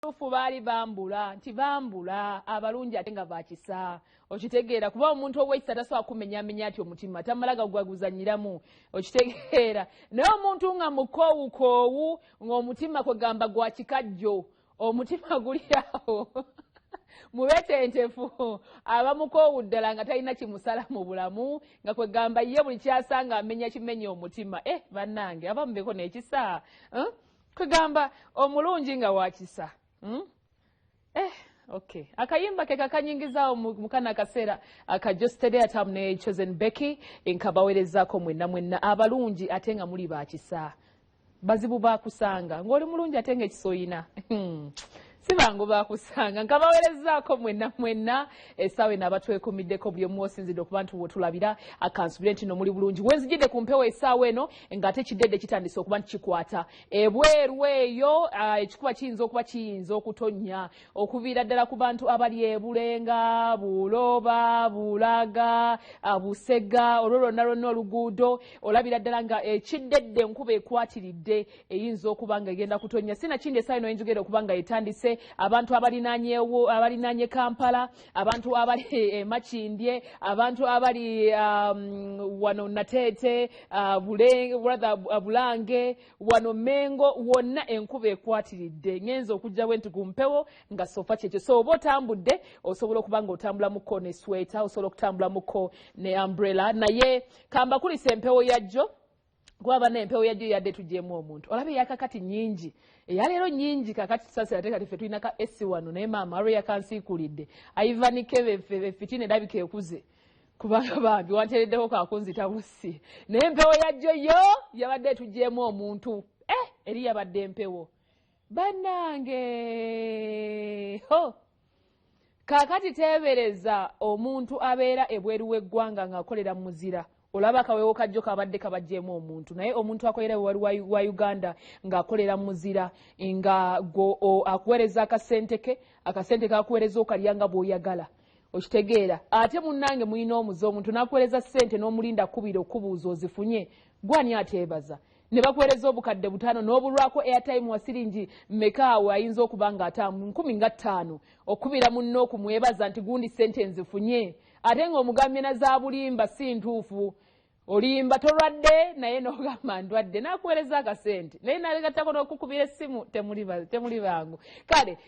Tufu baali bambula nti bambula abalungi ate nga bakisa okitegeera kuba omuntu ow'ekisa tasobola kumenyamenya ati omutima tamalaga gwaguzanyiramu okitegeera naye omuntu nga mukoowukoowu ng'omutima kwegamba gwa kikajjo omutima guli awo mubetentefu abamukoowu ddala nga talina kimusala mu bulamu nga kwegamba ye buli kyasanga amenya kimenya omutima bannange aba mubeko n'ekisa kwegamba omulungi nga wakisa okay. Akayimba ke kakanyingizawo mukana kaseera akajo Steady Atam ne Chosen Becky enkabawerezaako mwenna abalungi ate nga muli bakisa bazibu bakusanga ng'oli mulungi ate nga ekisoyina sibango bakusanga nkabawerezaako mwenna essaawa eno abatwekumiddeko buli omu osinzidde okuba nti wotulabira akansubire nti no muli bulungi wenzijidde ku mpewo essaawa eno ng'ate kidedde kitandise okuba nti kikwata ebweru eyo ekikuba kiyinza okutonnya okuviira ddala ku bantu abali ebulenga buloba bulaga busega olwo lwonna oluguudo olabira ddala nga ekiddedde enkuba ekwatiridde eyinza okuba nga egenda kutonnya sinakindi essaawa eno enjogera okuba nga etandise abantu abalinanye Kampala abantu abali Makindye abantu abali wano Natete Bulange wano Mengo wonna enkuba ekwatiridde ngenza okujja bwe nti kumpewo nga sofa kyekyo so oba otambudde osobola okuba nga otambula muko ne sweater osobola okutambula muko ne umbrella naye kamba kulisa empewo yajjo gwaba n'empewo yajjo yadde tugyemu omuntu olabe yakakati nyingi eyaleero nyingi kakati sasa ate kati ffe tulina ka esi wano naye maama alwo yakansiikulidde ayivanikebe fitine ndabika ekuze kubanga bambi wanteereddeko kakunzita busi naye empewo yajjo yo yabadde tugyemu omuntu eri yabadde empewo bannange kakati teebereza omuntu abeera ebweru w'eggwanga ng'akolera muzira olaba akawewo kajjo kabadde kabajjeemu omuntu naye omuntu akolera wali wa Uganda ng'akolera muzira nga akuweereza akasente ke akuweereza okalyanga bw'oyagala okitegeera ate munnange mulina omuze omuntu n'akuweereza ssente n'omulinda kubira okubuuza ozifunye gwani ateebaza ne bakuweereza obukadde 5 n'obulwako airtime wa siringi mmekaawe ayinza okuba nga 15 okubira munno okumwebaza nti gundi ssente nzifunye ate ng'omugambye na za bulimba si ntuufu olimba tolwadde naye n'ogamba ndwadde n'akuweereza akasente naye nalegattako n'okukubira essimu temuli bangu kale